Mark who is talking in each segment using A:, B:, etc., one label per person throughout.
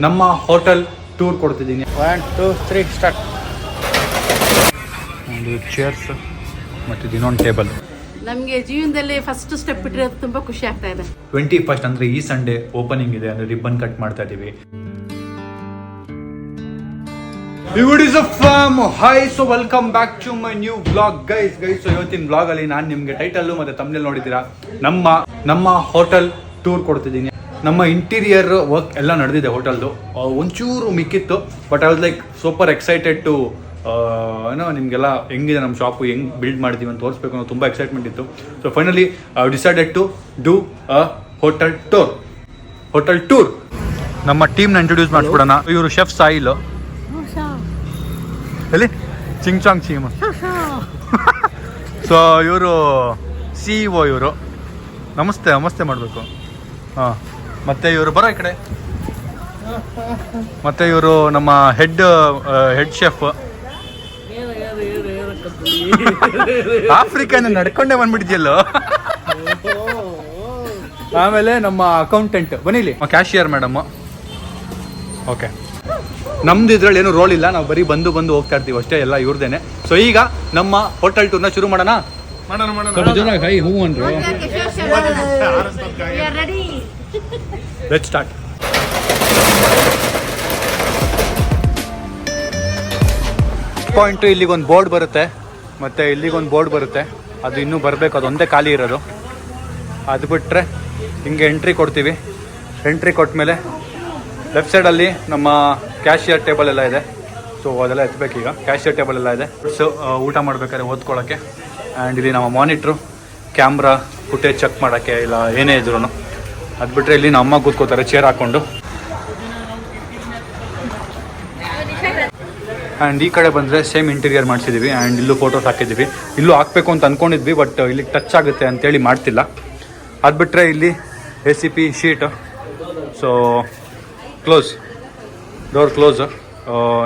A: ನಮ್ಮ hotel tour ಕೊಡ್ತಿದ್ದೀನಿ. 1 2 3 start. ಒಂದು chairs ಮತ್ತು ಇನ್ನೊಂದು ಟೇಬಲ್.
B: ನಮಗೆ ಜೀವನದಲ್ಲಿ ಫಸ್ಟ್ ಸ್ಟೆಪ್ ಇಟ್ಟಿರೋದು ತುಂಬಾ ಖುಷಿ ಆಗ್ತಾ ಇದೆ.
A: 21st ಅಂದ್ರೆ ಈ ಸಂಡೇ ಓಪನಿಂಗ್ ಇದೆ, ಅಂದ್ರೆ ರಿಬ್ಬನ್ ಕಟ್ ಮಾಡ್ತಾ ಇದೀವಿ. Hi, so welcome back to my new vlog guys. So ಇವತ್ತಿನ ವ್ಲಾಗ್ ಅಲ್ಲಿ ನಾನು ನಿಮ್ಗೆ ಟೈಟಲ್ ಮತ್ತೆ ತಮ್ನೇಲ್ ನೋಡಿದ್ದೀರಾ, ನಮ್ಮ ಹೋಟೆಲ್ ಟೂರ್ ಕೊಡ್ತಿದ್ದೀನಿ. ನಮ್ಮ ಇಂಟೀರಿಯರ್ ವರ್ಕ್ ಎಲ್ಲ ನಡೆದಿದೆ ಹೋಟೆಲ್ದು, ಒಂಚೂರು ಮಿಕ್ಕಿತ್ತು. But I was like super excited to ಏನೋ ನಿಮಗೆಲ್ಲ ಹೆಂಗಿದೆ ನಮ್ಮ ಶಾಪು, ಹೆಂಗೆ ಬಿಲ್ಡ್ ಮಾಡಿದ್ದೀವಿ ಅಂತ ತೋರಿಸ್ಬೇಕು ಅನ್ನೋ ತುಂಬ ಎಕ್ಸೈಟ್ಮೆಂಟ್ ಇತ್ತು. So finally I decided to do a hotel tour. ನಮ್ಮ ಟೀಮ್ನ ಇಂಟ್ರೊಡ್ಯೂಸ್ ಮಾಡಿಸ್ಬಿಡೋಣ. ಇವರು ಶೆಫ್ ಸಾಯಿಲ್, ಎಲ್ಲಿ ಚಿಂಗ್ ಚಾಂಗ್ ಚೀಮ್. ಸೊ ಇವರು CEO. ಇವರು ನಮಸ್ತೆ ಮಾಡಬೇಕು. ಹಾಂ, ಮತ್ತು ಇವರು ಬರೋ ಈ ಕಡೆ. ಮತ್ತು ಇವರು ನಮ್ಮ ಹೆಡ್ ಶೆಫ್. ಆಫ್ರಿಕಾನ ನಡ್ಕೊಂಡೇ ಬಂದ್ಬಿಟ್ಟಿದ್ಯಲ್ಲೋ. ಆಮೇಲೆ ನಮ್ಮ ಅಕೌಂಟೆಂಟ್ ಬನ್ನಿಲಿ, ಕ್ಯಾಶಿಯರ್ ಮೇಡಮ್. ಓಕೆ, ನಮ್ದು ಇದ್ರಲ್ಲಿ ಏನು ರೋಲ್ ಇಲ್ಲ, ನಾವು ಬರೀ ಬಂದು ಹೋಗ್ತಾ ಇರ್ತೀವಿ ಅಷ್ಟೇ, ಎಲ್ಲ ಇವ್ರದೇನೆ. ಸೊ ಈಗ ನಮ್ಮ ಹೋಟೆಲ್ ಟೂರ್ನ ಶುರು ಮಾಡೋಣ. Let's start. ಪಾಯಿಂಟು ಇಲ್ಲಿಗೊಂದು ಬೋರ್ಡ್ ಬರುತ್ತೆ, ಮತ್ತು ಇಲ್ಲಿಗೊಂದು ಬೋರ್ಡ್ ಬರುತ್ತೆ, ಅದು ಇನ್ನೂ ಬರಬೇಕು, ಅದೊಂದೇ ಖಾಲಿ ಇರೋದು. ಅದು ಬಿಟ್ಟರೆ ಹಿಂಗೆ ಎಂಟ್ರಿ ಕೊಡ್ತೀವಿ. ಎಂಟ್ರಿ ಕೊಟ್ಟ ಲೆಫ್ಟ್ ಸೈಡಲ್ಲಿ ನಮ್ಮ ಕ್ಯಾಶಿಯರ್ ಟೇಬಲ್ ಎಲ್ಲ ಇದೆ. ಸೊ ಅದೆಲ್ಲ ಎತ್ತಬೇಕೀಗ. ಕ್ಯಾಶಿಯರ್ ಟೇಬಲ್ ಎಲ್ಲ ಇದೆ. ಸೊ ಊಟ ಮಾಡಬೇಕಾದ್ರೆ ಓದ್ಕೊಳ್ಳೋಕ್ಕೆ. ಆ್ಯಂಡ್ ಇಲ್ಲಿ ನಮ್ಮ ಮಾನಿಟ್ರು, ಕ್ಯಾಮ್ರಾ, ಫುಟೇಜ್ ಚೆಕ್ ಮಾಡೋಕ್ಕೆ, ಇಲ್ಲ ಏನೇ ಇದ್ರು. ಅದು ಬಿಟ್ಟರೆ ಇಲ್ಲಿ ನಮ್ಮ ಅಮ್ಮ ಕೂತ್ಕೋತಾರೆ ಚೇರ್ ಹಾಕ್ಕೊಂಡು. ಆ್ಯಂಡ್ ಈ ಕಡೆ ಬಂದರೆ ಸೇಮ್ ಇಂಟೀರಿಯರ್ ಮಾಡಿಸಿದ್ದೀವಿ. ಆ್ಯಂಡ್ ಇಲ್ಲೂ ಫೋಟೋಸ್ ಹಾಕಿದ್ದೀವಿ. ಇಲ್ಲೂ ಹಾಕಬೇಕು ಅಂತ ಅಂದ್ಕೊಂಡಿದ್ವಿ, ಬಟ್ ಇಲ್ಲಿಗೆ ಟಚ್ ಆಗುತ್ತೆ ಅಂತೇಳಿ ಮಾಡ್ತಿಲ್ಲ. ಅದು ಬಿಟ್ಟರೆ ಇಲ್ಲಿ ACP sheet. So door close.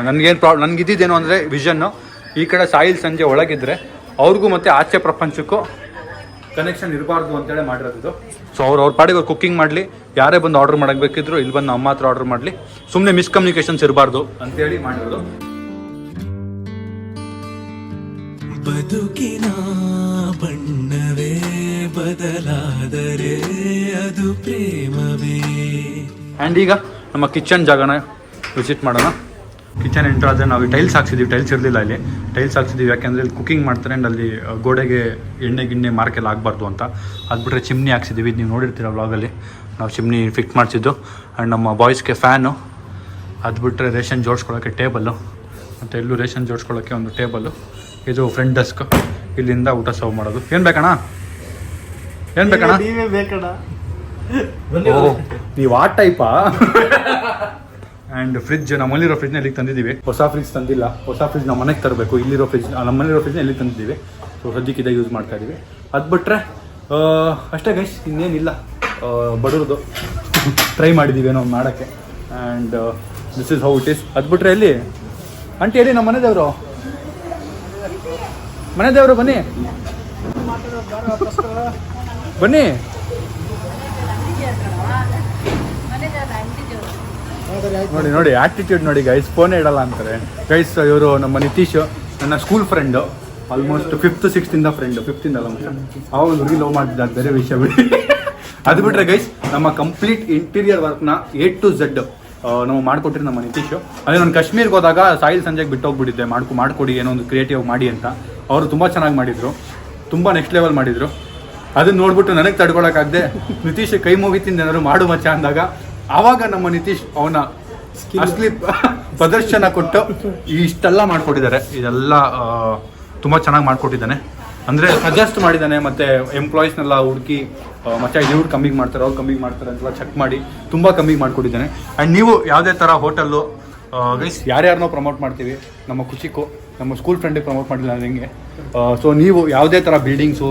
A: ನನಗಿದ್ದೇನು ಅಂದರೆ ವಿಷನ್ನು, ಈ ಕಡೆ ಸಾಯಿಲ್ ಸಂಜೆ ಒಳಗಿದ್ರೆ ಅವ್ರಿಗೂ ಮತ್ತು ಆಚೆ ಪ್ರಪಂಚಕ್ಕೂ ಕನೆಕ್ಷನ್ ಇರಬಾರ್ದು ಅಂತೇಳಿ ಮಾಡಿರೋದು. ಸೊ ಅವ್ರ ಪಾಡಿಗೆ ಅವ್ರು ಕುಕ್ಕಿಂಗ್ ಮಾಡಲಿ, ಯಾರೇ ಬಂದು ಆರ್ಡರ್ ಮಾಡಕ್ಕೆ ಬೇಕಿದ್ರು ಇಲ್ಲಿ ಬಂದು ನಮ್ಮ ಹತ್ರ ಆರ್ಡರ್ ಮಾಡಲಿ, ಸುಮ್ಮನೆ ಮಿಸ್ಕಮ್ಯುನಿಕೇಷನ್ಸ್ ಇರಬಾರ್ದು ಅಂತೇಳಿ ಮಾಡಿರೋದು.
C: ಬದುಕಿನ ಬಣ್ಣವೇ ಬದಲಾದರೆ ಅದು ಪ್ರೇಮವೇ.
A: ಆ್ಯಂಡ್ ಈಗ ನಮ್ಮ ಕಿಚನ್ ಜಾಗನ ವಿಸಿಟ್ ಮಾಡೋಣ. ಕಿಚನ್ ಎಂಟ್ರ್ ಆದರೆ ನಾವು ಟೈಲ್ಸ್ ಹಾಕ್ಸಿದ್ದೀವಿ. ಟೈಲ್ಸ್ ಇರಲಿಲ್ಲ ಇಲ್ಲಿ, ಟೈಲ್ಸ್ ಹಾಕ್ಸಿದ್ದೀವಿ. ಯಾಕೆಂದರೆ ಇಲ್ಲಿ ಕುಕಿಂಗ್ ಮಾಡ್ತಾರೆ ಆ್ಯಂಡ್ ಅಲ್ಲಿ ಗೋಡೆಗೆ ಎಣ್ಣೆ ಮಾರ್ಕೆಲ್ಲ ಆಗಬಾರ್ದು ಅಂತ. ಅದು ಬಿಟ್ಟರೆ ಚಿಮ್ನಿ ಹಾಕ್ಸಿದ್ದೀವಿ. ನೀವು ನೋಡಿರ್ತೀರ ವ್ಲಾಗಲ್ಲಿ, ನಾವು ಚಿಮ್ನಿ ಫಿಕ್ಸ್ ಮಾಡಿಸಿದ್ದು. ಆ್ಯಂಡ್ ನಮ್ಮ ಬಾಯ್ಸ್ಗೆ ಫ್ಯಾನು. ಅದು ಬಿಟ್ಟರೆ ರೇಷನ್ ಜೋಡಿಸ್ಕೊಳ್ಳೋಕ್ಕೆ ಟೇಬಲ್ಲು, ಮತ್ತು ಎಲ್ಲೂ ರೇಷನ್ ಜೋಡಿಸ್ಕೊಳ್ಳೋಕ್ಕೆ ಒಂದು ಟೇಬಲ್ಲು. ಇದು ಫ್ರಂಟ್ ಡೆಸ್ಕ್, ಇಲ್ಲಿಂದ ಊಟ ಸರ್ವ್ ಮಾಡೋದು. ಏನು ಬೇಕಣ್ಣ?
D: ನೀವೇ ಬೇಕಣ್ಣ.
A: ನೀವು ಆ ಟೈಪಾ? ಆ್ಯಂಡ್ ಫ್ರಿಡ್ಜ್, ನಮ್ಮಲ್ಲಿರೋ ಫ್ರಿಡ್ಜ್ನ ಇಲ್ಲಿಗೆ ತಂದಿದ್ದೀವಿ. ಹೊಸ ಫ್ರಿಡ್ಜ್ ತಂದಿಲ್ಲ, ಹೊಸ ಫ್ರಿಡ್ಜ್ ನಮ್ಮ ಮನೆಗೆ ತರಬೇಕು. ಇಲ್ಲಿರೋ ಫ್ರಿಡ್ಜ್, ನಮ್ಮಲ್ಲಿರೋ ಫ್ರಿಡ್ಜ್ನ ಇಲ್ಲಿಗೆ ತಂದಿದ್ದೀವಿ. ಸೊ ಸದ್ಯಕ್ಕೆ ಇದೇ ಯೂಸ್ ಮಾಡ್ತಾ ಇದ್ದೀವಿ. ಅದು ಬಿಟ್ಟರೆ ಅಷ್ಟೇ ಗೈಸ್, ಇನ್ನೇನಿಲ್ಲ. ಬಡವ್ರದ್ದು ಟ್ರೈ ಮಾಡಿದ್ದೀವಿ ಏನೋ ಮಾಡೋಕ್ಕೆ. And this is how it is. ಅದು ಬಿಟ್ಟರೆ ಎಲ್ಲಿ ಆಂಟಿ, ಹೇಳಿ ನಮ್ಮ ಮನೆದೇವರು ಬನ್ನಿ ನೋಡಿ ಆಟಿಟ್ಯೂಡ್ ನೋಡಿ ಗೈಸ್, ಫೋನೇ ಇಡಲ್ಲ ಅಂತಾರೆ ಗೈಸ್. ಇವರು ನಮ್ಮ ನಿತೀಶ್, ನನ್ನ school friend, almost 5th 6th friend. 5th ಅಲ್ಲ, ಅವಾಗ ಹುಡುಗಿ ಲವ್ ಮಾಡ್ತಿದ್ದ, ಬೇರೆ ವಿಷಯ ಬಿಡಿ. ಅದು ಬಿಟ್ಟರೆ ಗೈಸ್, ನಮ್ಮ ಕಂಪ್ಲೀಟ್ ಇಂಟೀರಿಯರ್ ವರ್ಕ್ನ A to Z ನಾವು ಮಾಡಿಕೊಟ್ಟಿರಿ ನಮ್ಮ ನಿತೀಶು. ಅದೇ ನಾನು ಕಾಶ್ಮೀರ್ಗೆ ಹೋದಾಗ ಸಾಯಿಲ್ ಸಂಜೆಗೆ ಬಿಟ್ಟೋಗ್ಬಿಟ್ಟಿದ್ದೆ, ಮಾಡಿಕೊಡಿ ಏನೋ ಒಂದು ಕ್ರಿಯೇಟಿವ್ ಮಾಡಿ ಅಂತ. ಅವರು ತುಂಬ ಚೆನ್ನಾಗಿ ಮಾಡಿದರು, ತುಂಬ ನೆಕ್ಸ್ಟ್ ಲೆವೆಲ್ ಮಾಡಿದರು. ಅದನ್ನ ನೋಡ್ಬಿಟ್ಟು ನನಗೆ ತಡ್ಕೊಳಕ್ಕಾಗದೆ ನಿತೀಶ್ ಕೈ ಮುಗಿತಿಂದ ಏನಾದ್ರು ಮಾಡು ಮಚ್ಚ ಅಂದಾಗ, ಆವಾಗ ನಮ್ಮ ನಿತೀಶ್ ಅವನ ಅಸಲಿ ಪ್ರದರ್ಶನ ಕೊಟ್ಟು ಇಷ್ಟೆಲ್ಲ ಮಾಡಿಕೊಟ್ಟಿದ್ದಾರೆ. ಇದೆಲ್ಲ ತುಂಬ ಚೆನ್ನಾಗಿ ಮಾಡಿಕೊಟ್ಟಿದ್ದಾನೆ. ಅಂದರೆ ಸಜೆಸ್ಟ್ ಮಾಡಿದ್ದಾನೆ, ಮತ್ತು ಎಂಪ್ಲಾಯೀಸ್ನೆಲ್ಲ ಹುಡುಕಿ ಮತ್ತೆ ಇವ್ರು ಕಮ್ಮಿಗೆ ಮಾಡ್ತಾರೆ, ಅವ್ರು ಕಮ್ಮಿಗೆ ಮಾಡ್ತಾರೆ ಅಂತೆಲ್ಲ ಚೆಕ್ ಮಾಡಿ ತುಂಬ ಕಮ್ಮಿಗೆ ಮಾಡಿಕೊಟ್ಟಿದ್ದಾನೆ. ಆ್ಯಂಡ್ ನೀವು ಯಾವುದೇ ಥರ ಹೋಟೆಲ್ಲು ಗೈಸ್ ಯಾರ್ಯಾರನ್ನೋ ಪ್ರಮೋಟ್ ಮಾಡ್ತೀವಿ, ನಮ್ಮ ಖುಷಿಗೂ ನಮ್ಮ ಸ್ಕೂಲ್ ಫ್ರೆಂಡಿಗೆ ಪ್ರಮೋಟ್ ಮಾಡಿಲ್ಲ ನನಗೆ. ಸೊ ನೀವು ಯಾವುದೇ ಥರ ಬಿಲ್ಡಿಂಗ್ಸು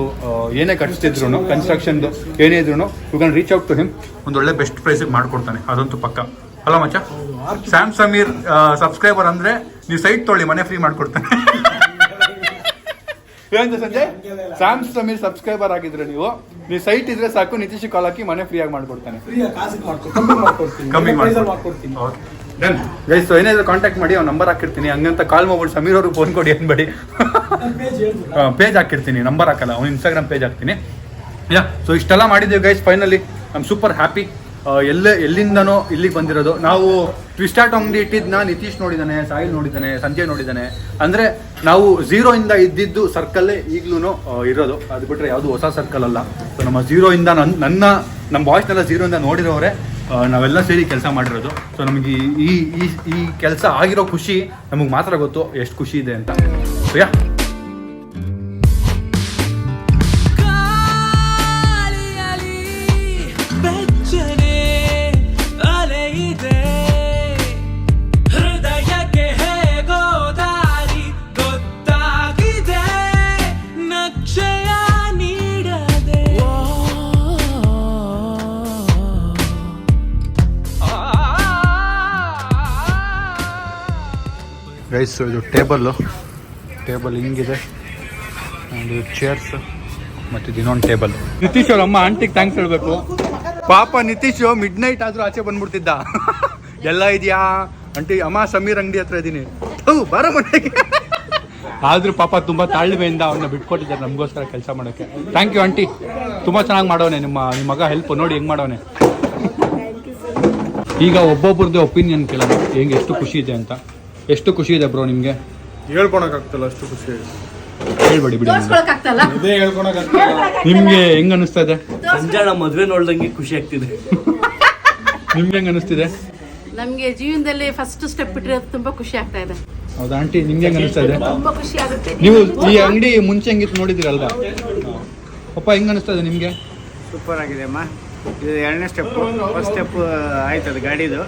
A: ಏನೇ ಕಟ್ಟಿಸ್ತಿದ್ರು, ಕನ್ಸ್ಟ್ರಕ್ಷನ್ದು ಏನೇ ಇದ್ರು, you can reach out to him. ಒಂದು ಒಳ್ಳೆ ಬೆಸ್ಟ್ ಪ್ರೈಸಿಗೆ ಮಾಡಿಕೊಡ್ತಾನೆ, ಅದಂತೂ ಪಕ್ಕ ಅಲ್ಲ ಮಚ್ಚ. ಸ್ಯಾಮ್ ಸಮೀರ್ ಸಬ್ಸ್ಕ್ರೈಬರ್ ಅಂದರೆ ನೀವು ಸೈಟ್ ತೊಗೊಳ್ಳಿ, ಮನೆ ಫ್ರೀ ಮಾಡಿಕೊಡ್ತಾನೆ. ಏನಂತ ಸಂಜಯ್? ಸ್ಯಾಮ್ ಸಮೀರ್ ಸಬ್ಸ್ಕ್ರೈಬರ್ ಆಗಿದ್ರೆ ನೀವು ನೀವು ಸೈಟ್ ಇದ್ರೆ ಸಾಕು, ನಿತೀಶ್ ಕಾಲ್ ಹಾಕಿ ಮನೆ ಫ್ರೀಯಾಗಿ ಮಾಡ್ಕೊಡ್ತಾನೆ. Done guys. ಸೊ ಏನಾದ್ರು ಕಾಂಟ್ಯಾಕ್ಟ್ ಮಾಡಿ, ಅವ್ನ ನಂಬರ್ ಹಾಕಿರ್ತೀನಿ. ಹಂಗಂತ ಕಾಲ್ ಮಾಡ್ಬಿಟ್ಟು ಸಮೀರ್ ಅವ್ರಿಗೆ ಫೋನ್ ಕೊಡಿ ಅನ್ಬೇಡಿ. ಪೇಜ್ ಹಾಕಿರ್ತೀನಿ, ನಂಬರ್ ಹಾಕಲ್ಲ, ಅವ್ನು ಇನ್ಸ್ಟಾಗ್ರಾಮ್ ಪೇಜ್ ಹಾಕ್ತೀನಿ. ಯಾ, ಸೊ ಇಷ್ಟೆಲ್ಲ ಮಾಡಿದ್ದೀವಿ guys. Finally I am super happy. ಎಲ್ಲಿಂದನೋ ಇಲ್ಲಿಗೆ ಬಂದಿರೋದು. ನಾವು ಟ್ವಿಸ್ಟಾಟ್ ಅಂಗಡಿ ಇಟ್ಟಿದ್ದನ್ನ ನಿತೀಶ್ ನೋಡಿದ್ದಾನೆ, ಸಾಹಿಲ್ ನೋಡಿದ್ದಾನೆ, ಸಂಜಯ್ ನೋಡಿದ್ದಾನೆ. ಅಂದರೆ ನಾವು 0 ಇಂದ ಇದ್ದಿದ್ದು ಸರ್ಕಲ್ಲೇ ಈಗಲೂ ಇರೋದು. ಅದು ಬಿಟ್ಟರೆ ಯಾವುದು ಹೊಸ ಸರ್ಕಲ್ ಅಲ್ಲ. ಸೊ ನಮ್ಮ 0 ಇಂದ ನಮ್ಮ ಬಾಯ್ಸ್ನೆಲ್ಲ 0 ಇಂದ ನೋಡಿರೋರೆ ನಾವೆಲ್ಲ ಸೇರಿ ಕೆಲಸ ಮಾಡಿರೋದು. ಸೊ ನಮಗೆ ಈ ಕೆಲಸ ಆಗಿರೋ ಖುಷಿ ನಮಗೆ ಮಾತ್ರ ಗೊತ್ತು ಎಷ್ಟು ಖುಷಿ ಇದೆ ಅಂತ. ಸೊ ಯಾ, ಗೈಸ್ ಇದು ಟೇಬಲ್ ಹಿಂಗಿದೆ, ಒಂದು ಚೇರ್ಸ್ ಮತ್ತು ಇನ್ನೊಂದು ಟೇಬಲ್. ನಿತೀಶ್ ಅವ್ರ ಅಮ್ಮ ಆಂಟಿಗೆ ಥ್ಯಾಂಕ್ಸ್ ಹೇಳಬೇಕು. ಪಾಪ ನಿತೀಶ್ ಮಿಡ್ ನೈಟ್ ಆದರೂ ಆಚೆ ಬಂದ್ಬಿಡ್ತಿದ್ದ. ಎಲ್ಲ ಇದೆಯಾ ಆಂಟಿ? ಅಮ್ಮ ಸಮೀರ್ ಅಂಗಡಿ ಹತ್ರ ಇದ್ದೀನಿ, ಬಾರ ಮನೆಗೆ. ಆದರೂ ಪಾಪ ತುಂಬ ತಾಳ್ಮೆಯಿಂದ ಅವನ್ನ ಬಿಟ್ಕೊಟ್ಟಿದ್ದಾರೆ ನಮಗೋಸ್ಕರ ಕೆಲಸ ಮಾಡೋಕ್ಕೆ. ಥ್ಯಾಂಕ್ ಯು ಆಂಟಿ, ತುಂಬ ಚೆನ್ನಾಗಿ ಮಾಡೋನೆ. ನಿಮ್ಮ ಮಗ ಹೆಲ್ಪ್ ನೋಡಿ ಹೆಂಗೆ ಮಾಡೋನೆ. ಈಗ ಒಬ್ಬೊಬ್ರದ್ದು ಒಪಿನಿಯನ್ ಕೇಳೋಣ, ಹೆಂಗೆ ಎಷ್ಟು ಖುಷಿ ಇದೆ ಅಂತ. ಎಷ್ಟು ಖುಷಿ ಇದೆ ಬ್ರೋ ನಿಮಗೆ?
D: ಹೇಳ್ಕೊಳಕ್ಕಾಗ್ತಲ್ಲ ಅಷ್ಟು ಖುಷಿ ಇದೆ.
A: ಹೇಳ್ಬೇಡಿ ಬಿಡಿ,
D: ಇದೇ ಹೇಳ್ಕೊಳಕ್ಕಾಗ್ತಲ್ಲ.
A: ನಿಮ್ಗೆ ಹೆಂಗ್ ಅನಿಸ್ತಾ ಇದೆ?
E: ಸಂಜಾಣ ಮದ್ವೆ ನೋಡ್ದಂಗೆ ಖುಷಿ ಆಗ್ತಿದೆ.
A: ನಿಮ್ಗೆ ಹೆಂಗ್ ಅನಿಸ್ತಿದೆ?
B: ನಮ್ಗೆ ಜೀವನದಲ್ಲಿ ಫಸ್ಟ್ ಸ್ಟೆಪ್ ಇಟ್ಟಿರೋದು ತುಂಬಾ ಖುಷಿ ಆಗ್ತಾ ಇದೆ.
A: ಹೌದಾ ಆಂಟಿ, ನಿಮ್ಗೆ ಹೆಂಗ್ ಅನಿಸ್ತಾ ಇದೆ?
B: ತುಂಬಾ ಖುಷಿ ಆಗುತ್ತೆ.
A: ನೀವು ಈ ಅಂಗಡಿ ಮುಂಚೆ ಹೆಂಗಿತ್ತು ನೋಡಿದಿರಲ್ವಾ? ಪಪ್ಪ ಹೆಂಗ್ ಅನಿಸ್ತಾ ಇದೆ ನಿಮ್ಗೆ?
F: ಸೂಪರ್ ಆಗಿದೆ ಅಮ್ಮ. ಇದು 2ನೇ ಸ್ಟೆಪ್ಪು. ಫಸ್ಟ್ ಸ್ಟೆಪ್ ಆಯ್ತದ ಗಾಡಿದು,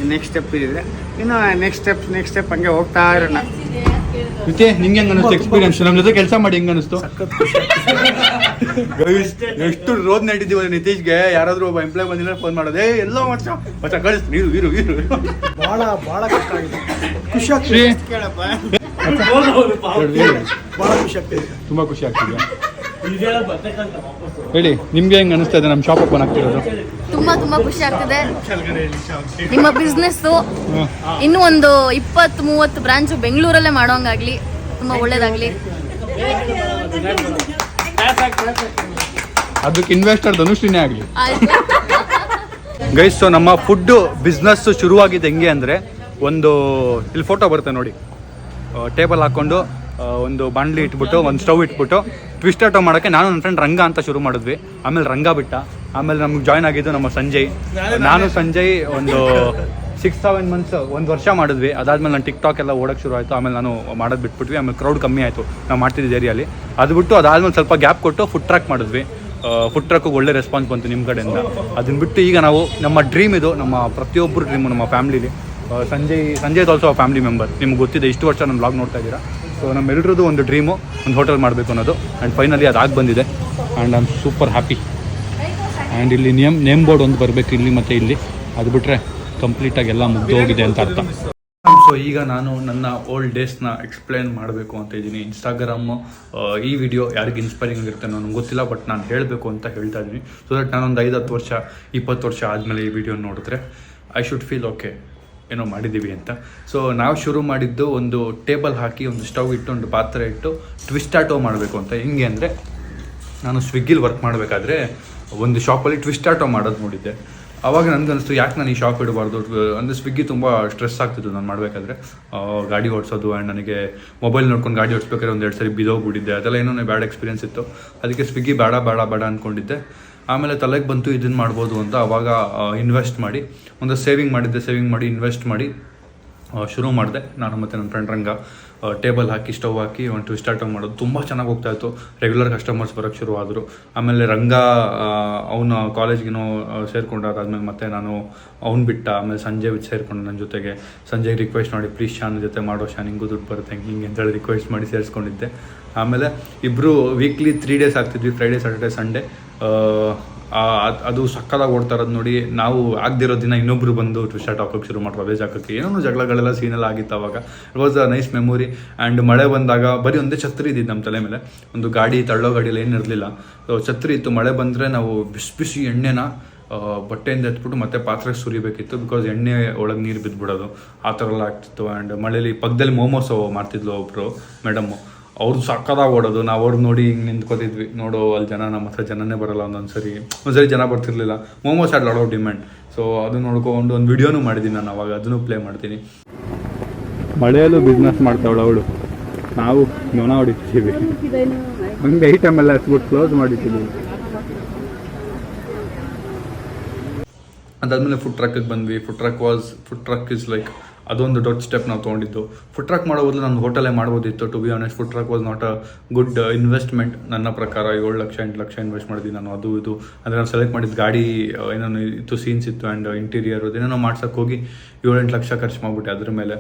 F: ನೆಕ್ಸ್ಟ್ ಸ್ಟೆಪ್ ಇದೆ. ಇನ್ನು ನೆಕ್ಸ್ಟ್ ಸ್ಟೆಪ್ ಹಂಗೆ ಹೋಗ್ತಾ ಇರೋಣ.
A: ಮತ್ತೆ ನಿಮ್ಗೆ ಹೆಂಗ್ ಅನಿಸ್ತು ಎಕ್ಸ್ಪೀರಿಯನ್ಸ್? ನಮ್ಮ ಜೊತೆ ಕೆಲಸ ಮಾಡಿ ಹೆಂಗ್ ಅನಿಸ್ತು? ಎಷ್ಟು ರೋದ್ ನಡೀತೀವಿ ನಿತೀಶ್ಗೆ. ಯಾರಾದ್ರೂ ಒಬ್ಬ ಎಂಪ್ಲಾಯ್ ಬಂದಿಲ್ಲ ಫೋನ್ ಮಾಡೋದೇ ಎಲ್ಲ ಮಚ್ಚ ಕಳಿಸ್ ನೀರು
D: ಬಹಳ ಕಷ್ಟ ಆಗಿದೆ. ಖುಷಿ
A: ಶ್ರೀ
F: ಕೇಳಪ್ಪ,
D: ಬಹಳ ಖುಷಿ ಆಗ್ತಿದೆ.
A: ತುಂಬಾ ಖುಷಿ ಆಗ್ತಿದೆ. ಹೇಳಿ, ನಿಮ್ಗೆ ಹೆಂಗ್ ಅನಿಸ್ತಾ ಇದೆ ನಮ್ಮ ಶಾಪ್ ಓಪನ್ ಆಗ್ತಿರೋದು?
G: ತುಂಬಾ ಖುಷಿ ಆಗ್ತಿದೆ. ನಿಮ್ಮ ಬಿಸ್ನೆಸ್ ಇನ್ನೂ ಒಂದು 20-30 ಬ್ರಾಂಚ್ ಬೆಂಗಳೂರಲ್ಲೇ ಮಾಡೋಂಗಾಗ್ಲಿ, ತುಂಬಾ ಒಳ್ಳೇದಾಗ್ಲಿ.
A: ಅದಕ್ಕೆ ಇನ್ವೆಸ್ಟರ್ ಧನುಶ್ರೀನೇ ಆಗಲಿ. ಗೈಸ್, ಸೊ ನಮ್ಮ ಫುಡ್ ಬಿಸ್ನೆಸ್ ಶುರುವಾಗಿದೆ ಹೆಂಗೆ ಅಂದರೆ, ಒಂದು ಇಲ್ಲಿ ಫೋಟೋ ಬರುತ್ತೆ ನೋಡಿ, ಟೇಬಲ್ ಹಾಕ್ಕೊಂಡು ಒಂದು ಬಾಣಲಿ ಇಟ್ಬಿಟ್ಟು ಒಂದು ಸ್ಟವ್ ಇಟ್ಬಿಟ್ಟು ಟ್ವಿಸ್ಟ್ ಆಟೋ ಮಾಡೋಕ್ಕೆ ನಾನು ನನ್ನ ಫ್ರೆಂಡ್ ರಂಗ ಅಂತ ಶುರು ಮಾಡಿದ್ವಿ. ಆಮೇಲೆ ರಂಗ ಬಿಟ್ಟ. ಆಮೇಲೆ ನಮ್ಗೆ ಜಾಯ್ನ್ ಆಗಿದ್ದು ನಮ್ಮ ಸಂಜಯ್. ನಾನು ಸಂಜಯ್ ಒಂದು 6-7 ಮಂತ್ಸ್, 1 ವರ್ಷ ಮಾಡಿದ್ವಿ. ಅದಾದಮೇಲೆ ನಾನು ಟಿಕ್ಟಾಕ್ ಎಲ್ಲ ಓಡೋಕ್ಕೆ ಶುರು ಆಯಿತು. ಆಮೇಲೆ ನಾನು ಮಾಡೋದು ಬಿಟ್ಬಿಟ್ವಿ. ಆಮೇಲೆ ಕ್ರೌಡ್ ಕಮ್ಮಿ ಆಯಿತು ನಾವು ಮಾಡ್ತಿದ್ದ ಏರಿಯಲ್ಲಿ. ಅದು ಬಿಟ್ಟು ಅದಾದಮೇಲೆ ಸ್ವಲ್ಪ ಗ್ಯಾಪ್ ಕೊಟ್ಟು ಫುಡ್ ಟ್ರಕ್ ಮಾಡಿದ್ವಿ. ಫುಡ್ ಟ್ರಕ್ಕಿಗೆ ಒಳ್ಳೆ ರೆಸ್ಪಾನ್ಸ್ ಬಂತು ನಿಮ್ಮ ಕಡೆಯಿಂದ. ಅದನ್ನ ಬಿಟ್ಟು ಈಗ ನಾವು ನಮ್ಮ ಡ್ರೀಮ್ ಇದು, ನಮ್ಮ ಪ್ರತಿಯೊಬ್ಬರು ಡ್ರೀಮು ನಮ್ಮ ಫ್ಯಾಮ್ಲಿಲಿ. Sanjay also family member. ನಿಮ್ಗೆ ಗೊತ್ತಿದೆ, ಇಷ್ಟು ವರ್ಷ ನನ್ನ ಬ್ಲಾಗ್ ನೋಡ್ತಾ ಇದ್ದೀರಾ. ಸೊ ನಮ್ಮೆಲ್ಲರದ್ದು ಒಂದು ಡ್ರೀಮು, ಒಂದು ಹೋಟೆಲ್ ಮಾಡಬೇಕು ಅನ್ನೋದು. ಆ್ಯಂಡ್ ಫೈನಲಿ ಅದು ಆಗಿ ಬಂದಿದೆ. And I am super happy. And ಇಲ್ಲಿ ನೇಮ್ ಬೋರ್ಡ್ ಒಂದು ಬರಬೇಕು ಇಲ್ಲಿ ಮತ್ತು ಇಲ್ಲಿ. ಅದು ಬಿಟ್ಟರೆ ಕಂಪ್ಲೀಟಾಗಿ ಎಲ್ಲ ಮುಗ್ದು ಹೋಗಿದೆ ಅಂತ ಅರ್ಥ. ಸೊ ಈಗ ನಾನು ನನ್ನ ಓಲ್ಡ್ ಡೇಸ್ನ ಎಕ್ಸ್ಪ್ಲೇನ್ ಮಾಡಬೇಕು ಅಂತ ಇದ್ದೀನಿ. ಇನ್ಸ್ಟಾಗ್ರಾಮು ಈ ವಿಡಿಯೋ ಯಾರಿಗೆ ಇನ್ಸ್ಪೈರಿಂಗ್ ಆಗಿರುತ್ತೆ ನನಗೆ ಗೊತ್ತಿಲ್ಲ, ಬಟ್ ನಾನು ಹೇಳಬೇಕು ಅಂತ ಹೇಳ್ತಾ ಇದ್ದೀನಿ. ಸೊ ದಟ್ ನಾನೊಂದು 5-10 ವರ್ಷ 20 ವರ್ಷ ಆದಮೇಲೆ ಈ ವಿಡಿಯೋ ನೋಡಿದ್ರೆ ಐ ಶುಡ್ ಫೀಲ್ ಓಕೆ, ಏನೋ ಮಾಡಿದ್ದೀವಿ ಅಂತ. ಸೊ ನಾವು ಶುರು ಮಾಡಿದ್ದು ಒಂದು ಟೇಬಲ್ ಹಾಕಿ, ಒಂದು ಸ್ಟವ್ ಇಟ್ಟು, ಒಂದು ಪಾತ್ರೆ ಇಟ್ಟು ಟ್ವಿಸ್ಟ್ ಆಟೋ ಮಾಡಬೇಕು ಅಂತ. ಹೆಂಗೆ ಅಂದರೆ, ನಾನು ಸ್ವಿಗ್ಗಿಲಿ ವರ್ಕ್ ಮಾಡಬೇಕಾದ್ರೆ ಒಂದು ಶಾಪಲ್ಲಿ ಟ್ವಿಸ್ಟ್ ಆಟೋ ಮಾಡೋದು ನೋಡಿದ್ದೆ. ಆವಾಗ ನನಗನ್ನಿಸ್ತು, ಯಾಕೆ ನಾನು ಈ ಶಾಪ್ ಇಡಬಾರ್ದು. ಅಂದರೆ ಸ್ವಿಗ್ಗಿ ತುಂಬ ಸ್ಟ್ರೆಸ್ ಆಗ್ತಿತ್ತು ನಾನು ಮಾಡಬೇಕಾದ್ರೆ, ಗಾಡಿ ಓಡಿಸೋದು. ಆ್ಯಂಡ್ ನನಗೆ ಮೊಬೈಲ್ ನೋಡ್ಕೊಂಡು ಗಾಡಿ ಓಡಿಸ್ಬೇಕಾದ್ರೆ 1-2 ಸರಿ ಬಿದ್ದೋಗ್ಬಿಟ್ಟಿದ್ದೆ. ಅದೆಲ್ಲ ಏನೋ ಬ್ಯಾಡ್ ಎಕ್ಸ್ಪೀರಿಯನ್ಸ್ ಇತ್ತು. ಅದಕ್ಕೆ ಸ್ವಿಗ್ಗಿ ಬೇಡ ಅಂದ್ಕೊಂಡಿದ್ದೆ. ಆಮೇಲೆ ತಲೆಗೆ ಬಂತು ಇದನ್ನು ಮಾಡ್ಬೋದು ಅಂತ. ಆವಾಗ ಇನ್ವೆಸ್ಟ್ ಮಾಡಿ, ಒಂದು ಸೇವಿಂಗ್ ಮಾಡಿ ಇನ್ವೆಸ್ಟ್ ಮಾಡಿ ಶುರು ಮಾಡಿದೆ. ನಾನು ಮತ್ತು ನನ್ನ ಫ್ರೆಂಡ್ ರಂಗ ಟೇಬಲ್ ಹಾಕಿ, ಸ್ಟವ್ ಹಾಕಿ ಒಂದು ಟ್ವಿಸ್ಟ್ ಆಟೋ ಮಾಡೋದು ತುಂಬ ಚೆನ್ನಾಗಿ ಹೋಗ್ತಾಯಿತ್ತು. ರೆಗ್ಯುಲರ್ ಕಸ್ಟಮರ್ಸ್ ಬರೋಕ್ಕೆ ಶುರು ಆದರು. ಆಮೇಲೆ ರಂಗ ಅವನು ಕಾಲೇಜ್ಗೇನೋ ಸೇರಿಕೊಂಡಾದ್ಮೇಲೆ ಮತ್ತೆ ನಾನು ಅವ್ನು ಬಿಟ್ಟ. ಆಮೇಲೆ ಸಂಜಯ್ ಸೇರಿಕೊಂಡು ನನ್ನ ಜೊತೆಗೆ. ಸಂಜಯ್ ರಿಕ್ವೆಸ್ಟ್ ಮಾಡಿ, ಪ್ಲೀಸ್ ಶಾನ್ ಜೊತೆ ಮಾಡೋ, ಶಾನ್ ಹಿಂಗೂ ದುಡ್ಡು ಬರುತ್ತೆ ಹಿಂಗೆ ಅಂತೇಳಿ ರಿಕ್ವೆಸ್ಟ್ ಮಾಡಿ ಸೇರಿಸ್ಕೊಂಡಿದ್ದೆ. ಆಮೇಲೆ ಇಬ್ಬರು ವೀಕ್ಲಿ 3 ಡೇಸ್ ಆಗ್ತಿದ್ವಿ, ಫ್ರೈಡೇ, ಸ್ಯಾಟರ್ಡೇ, ಸಂಡೇ. ಅದು ಸಕ್ಕದಾಗಿ ಓಡ್ತಾ ಇರೋದು ನೋಡಿ. ನಾವು ಆಗದಿರೋ ದಿನ ಇನ್ನೊಬ್ರು ಬಂದು ಟ್ವಿಸ್ಟರ್ ಹಾಕೋಕೆ ಶುರು ಮಾಡ್ರು, ಅದೇ ಜಾಗಕ್ಕೆ ಏನೋ ಜಗಳಗಳೆಲ್ಲ ಸೀನೆಲ್ಲ ಆಗಿತ್ತು ಅವಾಗ. It was a nice memory. And ಮಳೆ ಬಂದಾಗ ಬರೀ ಒಂದೇ ಛತ್ರಿ ಇದ್ದಿದ್ದು ನಮ್ಮ ತಲೆ ಮೇಲೆ, ಒಂದು ಗಾಡಿ ತಳ್ಳೋ ಗಾಡಿಯಲ್ಲಿ ಏನು ಇರಲಿಲ್ಲ. ಛತ್ರಿ ಇತ್ತು. ಮಳೆ ಬಂದರೆ ನಾವು ಬಿಸಿ ಎಣ್ಣೆನ ಬಟ್ಟೆಯಿಂದ ಎತ್ಬಿಟ್ಟು ಮತ್ತೆ ಪಾತ್ರೆಗೆ ಸುರಿಬೇಕಿತ್ತು, ಬಿಕಾಸ್ ಎಣ್ಣೆ ಒಳಗೆ ನೀರು ಬಿದ್ದುಬಿಡೋದು ಆ ಥರ ಎಲ್ಲ ಆಗ್ತಿತ್ತು. ಆ್ಯಂಡ್ ಮಳೇಲಿ ಪಕ್ಕದಲ್ಲಿ ಮೋಮೋಸ್ ಮಾಡ್ತಿದ್ಲು ಒಬ್ಬರು ಮೇಡಮ್ಮು, ಅವ್ರು ಸಕ್ಕದಾಗಿ ಓಡೋದು. ನಾವು ಅವ್ರು ನೋಡಿ ಹಿಂಗೆ ನಿಂತ್ಕೋತಿದ್ವಿ, ನೋಡೋ ಅಲ್ಲಿ ಜನ, ನಮ್ಮ ಹತ್ರ ಜನನೇ ಬರೋಲ್ಲ ಒಂದೊಂದ್ಸರಿ ಜನ ಬರ್ತಿರ್ಲಿಲ್ಲ. Momos had lot of demand. So ಅದು ನೋಡ್ಕೊಂಡು ಒಂದು ವಿಡಿಯೋನೂ ಮಾಡಿದ್ದೀನಿ ನಾನು ಅವಾಗ, ಅದನ್ನು ಪ್ಲೇ ಮಾಡ್ತೀನಿ. ಮಳೆಯಲ್ಲೂ ಬಿಸ್ನೆಸ್ ಮಾಡ್ತಾವಳು ಅವಳು, ನಾವು ನೊಣ ಹೊಡಿತೀವಿ, ಹಂಗೆ ಐಟಮ್ ಎಲ್ಲ ಹತ್ಬಿಟ್ಟು ಕ್ಲೋಸ್ ಮಾಡಿದ್ದೀವಿ. ಅದಾದಮೇಲೆ ಫುಡ್ ಟ್ರಕ್ಕಿಗೆ ಬಂದ್ವಿ. ಫುಡ್ ಟ್ರಕ್ ಇಸ್ ಲೈಕ್ ಅದೊಂದು ದೊಡ್ಡ ಸ್ಟೆಪ್ ನಾವು ತೊಗೊಂಡಿದ್ದು. ಫುಡ್ ಟ್ರಕ್ ಮಾಡೋ ಬದಲು ನಾನು ಹೋಟೆಲೇ ಮಾಡ್ಬೋದಿತ್ತು. To be honest, food truck was not a good investment ನನ್ನ ಪ್ರಕಾರ. 7 ಲಕ್ಷ 8 ಲಕ್ಷ ಇನ್ವೆಸ್ಟ್ ಮಾಡಿದ್ದೀನಿ ನಾನು. ಅದು ಇದು ಅಂದರೆ ನಾನು ಸೆಲೆಕ್ಟ್ ಮಾಡಿದ ಗಾಡಿ ಏನೇನು ಇತ್ತು, ಸೀನ್ಸ್ ಇತ್ತು, ಆ್ಯಂಡ್ ಇಂಟೀರಿಯರ್ ಅದೇನೋ ಮಾಡ್ಸೋಕ್ಕೆ ಹೋಗಿ 7-8 ಲಕ್ಷ ಖರ್ಚು ಮಾಡಿಬಿಟ್ಟೆ ಅದ್ರ ಮೇಲೆ.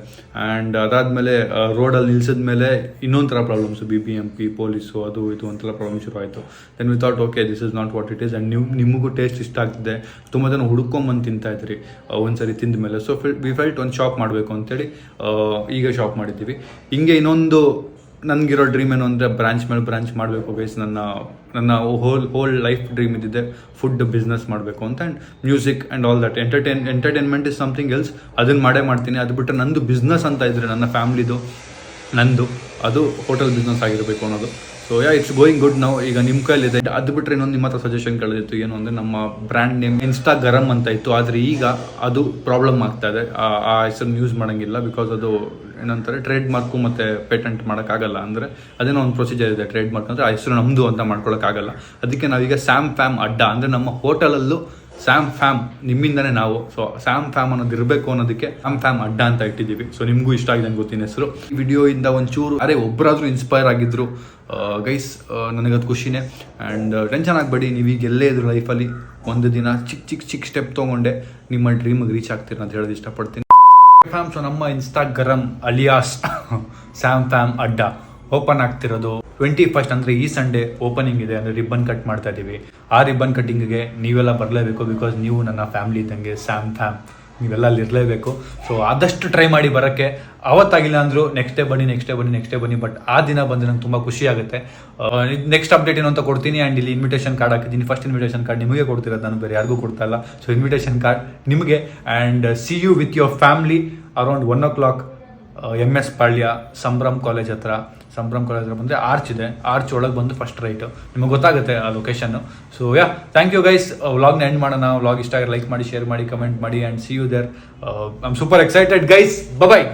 A: ಆ್ಯಂಡ್ ಅದಾದಮೇಲೆ ರೋಡಲ್ಲಿ ನಿಲ್ಸಿದ ಮೇಲೆ ಇನ್ನೊಂದು ಥರ ಪ್ರಾಬ್ಲಮ್ಸು, BBMP ಪೊಲೀಸು ಅದು ಇದು ಅಂತೆಲ್ಲ ಪ್ರಾಬ್ಲಮ್ ಶುರು ಆಯಿತು. Then we thought okay, this is not what it is. And ನಿಮಗೂ ಟೇಸ್ಟ್ ಇಷ್ಟ ಆಗ್ತಿದೆ, ತುಂಬ ಜನ ಹುಡ್ಕೊಂಬಂದು ತಿಂತಾಯಿದ್ರಿ ಒಂದ್ಸರಿ ತಿಂದ ಮೇಲೆ. ಸೊ ವಿ ಫೆಲ್ಟ್ ಒಂದು ಶಾಪ್ ಮಾಡಬೇಕು ಅಂತೇಳಿ ಈಗ ಶಾಪ್ ಮಾಡಿದ್ದೀವಿ. ಹಿಂಗೆ ಇನ್ನೊಂದು ನನಗಿರೋ ಡ್ರೀಮ್ ಏನು ಅಂದರೆ ಬ್ರಾಂಚ್ ಮೇಲೆ ಬ್ರಾಂಚ್ ಮಾಡಬೇಕು ಗೈಸ್. ನನ್ನ ಹೋಲ್ ಲೈಫ್ ಡ್ರೀಮ್ ಇದ್ದಿದೆ ಫುಡ್ ಬಿಸ್ನೆಸ್ ಮಾಡಬೇಕು ಅಂತ. And music and all that entertainment is something else, ಅದನ್ನು ಮಾಡೇ ಮಾಡ್ತೀನಿ. ಅದು ಬಿಟ್ಟರೆ ನಂದು ಬಿಸ್ನೆಸ್ ಅಂತ ಇದ್ದರೆ ನನ್ನ ಫ್ಯಾಮ್ಲಿದು ನಂದು ಅದು ಹೋಟೆಲ್ ಬಿಸ್ನೆಸ್ ಆಗಿರಬೇಕು ಅನ್ನೋದು. ಸೊ ಇಟ್ಸ್ ಗೋಯಿಂಗ್ ಗುಡ್ ನಾವು. ಈಗ ನಿಮ್ಮ ಕೈಲಿದೆ. ಅದು ಬಿಟ್ಟರೆ ಇನ್ನೊಂದು ನಿಮ್ಮ ಹತ್ರ ಸಜೆಷನ್ ಕೇಳಿತ್ತು, ಏನು ಅಂದರೆ ನಮ್ಮ ಬ್ರ್ಯಾಂಡ್ ನೇಮ್ ಇನ್ಸ್ಟಾಗ್ರಾಮ್ ಅಂತ ಇತ್ತು, ಆದರೆ ಈಗ ಅದು ಪ್ರಾಬ್ಲಮ್ ಆಗ್ತಾ ಇದೆ. ಆ ಹೆಸರನ್ನು ಯೂಸ್ ಮಾಡೋಂಗಿಲ್ಲ, ಬಿಕಾಸ್ ಅದು ಏನಂತಾರೆ ಟ್ರೇಡ್ ಮಾರ್ಕು ಮತ್ತು ಪೇಟೆಂಟ್ ಮಾಡೋಕ್ಕಾಗಲ್ಲ. ಅಂದರೆ ಅದೇನೋ ಒಂದು ಪ್ರೊಸೀಜರ್ ಇದೆ ಟ್ರೇಡ್ ಮಾರ್ಕ್ ಅಂದರೆ, ಆ ಹೆಸರು ನಮ್ಮದು ಅಂತ ಮಾಡ್ಕೊಳ್ಳೋಕ್ಕಾಗಲ್ಲ. ಅದಕ್ಕೆ ನಾವೀಗ ಸ್ಯಾಮ್ ಫ್ಯಾಮ್ ಅಡ್ಡ, ಅಂದರೆ ನಮ್ಮ ಹೋಟೆಲಲ್ಲೂ ಸ್ಯಾಮ್ ಫ್ಯಾಮ್ ನಿಮ್ಮಿಂದನೇ ನಾವು. ಸೊ ಸ್ಯಾಮ್ ಫ್ಯಾಮ್ ಅನ್ನೋದು ಇರಬೇಕು ಅನ್ನೋದಕ್ಕೆ ಸ್ಯಾಮ್ ಫ್ಯಾಮ್ ಅಡ್ಡ ಅಂತ ಇಟ್ಟಿದ್ದೀವಿ. ಸೊ ನಿಮಗೂ ಇಷ್ಟ ಆಗಿದೆ ಅಂತ ಗೊತ್ತಿನ ಹೆಸರು. ಈ ವಿಡಿಯೋಯಿಂದ ಒಂಚೂರು ಒಬ್ಬರಾದರೂ ಇನ್ಸ್ಪೈರ್ ಆಗಿದ್ರು ಗೈಸ್, ನನಗದು ಖುಷಿನೇ. ಆ್ಯಂಡ್ ಟೆನ್ಷನ್ ಆಗಬೇಡಿ, ನೀವೀಗ ಎಲ್ಲೇ ಇದ್ರು ಲೈಫಲ್ಲಿ ಒಂದು ದಿನ ಚಿಕ್ಕ ಸ್ಟೆಪ್ ತೊಗೊಂಡೆ ನಿಮ್ಮ ಡ್ರೀಮಿಗೆ ರೀಚ್ ಆಗ್ತೀರ ಅಂತ ಹೇಳೋದು ಇಷ್ಟಪಡ್ತೀನಿ. ಫ್ಯಾಮ್, ಸೊ ನಮ್ಮ ಇನ್ಸ್ಟಾಗ್ರಾಮ್ ಅಲಿಯಾಸ್ ಸ್ಯಾಮ್ ಫ್ಯಾಮ್ ಅಡ್ಡ ಓಪನ್ ಆಗ್ತಿರೋದು 21st ಅಂದರೆ ಈ ಸಂಡೇ ಓಪನಿಂಗ್ ಇದೆ. ಅಂದರೆ ರಿಬ್ಬನ್ ಕಟ್ ಮಾಡ್ತಾ ಇದ್ದೀವಿ. ಆ ರಿಬ್ಬನ್ ಕಟ್ಟಿಂಗಿಗೆ ನೀವೆಲ್ಲ ಬರಲೇಬೇಕು, ಬಿಕಾಸ್ ನೀವು ನನ್ನ ಫ್ಯಾಮಿಲಿ ಇದ್ದಂಗೆ. ಸ್ಯಾಮ್ ಫ್ಯಾಮ್ ನೀವೆಲ್ಲ ಅಲ್ಲಿ ಇರಲೇಬೇಕು. ಸೊ ಆದಷ್ಟು ಟ್ರೈ ಮಾಡಿ ಬರೋಕ್ಕೆ. ಅವತ್ತಾಗಿಲ್ಲ ಅಂದರೂ ನೆಕ್ಸ್ಟ್ ಡೇ ಬನ್ನಿ. ಬಟ್ ಆ ದಿನ ಬಂದರೆ ನಂಗೆ ತುಂಬ ಖುಷಿ ಆಗುತ್ತೆ. ನೆಕ್ಸ್ಟ್ ಅಪ್ಡೇಟ್ ಏನು ಅಂತ ಕೊಡ್ತೀನಿ. ಆ್ಯಂಡ್ ಇಲ್ಲಿ ಇನ್ವಿಟೇಷನ್ ಕಾರ್ಡ್ ಹಾಕಿದ್ದೀನಿ. ಫಸ್ಟ್ ಇನ್ವಿಟೇಷನ್ ಕಾರ್ಡ್ ನಿಮಗೆ ಕೊಡ್ತಿರೋದು, ನಾನು ಬೇರೆ ಯಾರಿಗೂ ಕೊಡ್ತಾ ಇಲ್ಲ. ಸೊ ಇನ್ವಿಟೇಷನ್ ಕಾರ್ಡ್ ನಿಮಗೆ. And see you with your family around 1 o'clock MS Palya Sambhram college ಹತ್ರ ಬಂದರೆ ಆರ್ಚ್ ಇದೆ. ಆರ್ಚ್ ಒಳಗೆ ಬಂದು ಫಸ್ಟ್ ರೈಟು ನಿಮಗೆ ಗೊತ್ತಾಗುತ್ತೆ ಆ location. So thank you guys. ವ್ಲಾಗ್ನ ಎಂಡ್ ಮಾಡೋಣ. ವ್ಲಾಗ್ ಇಷ್ಟ ಆಗಿ ಲೈಕ್ ಮಾಡಿ, ಶೇರ್ ಮಾಡಿ, ಕಮೆಂಟ್ ಮಾಡಿ. And see you there. I am super excited guys. Bye.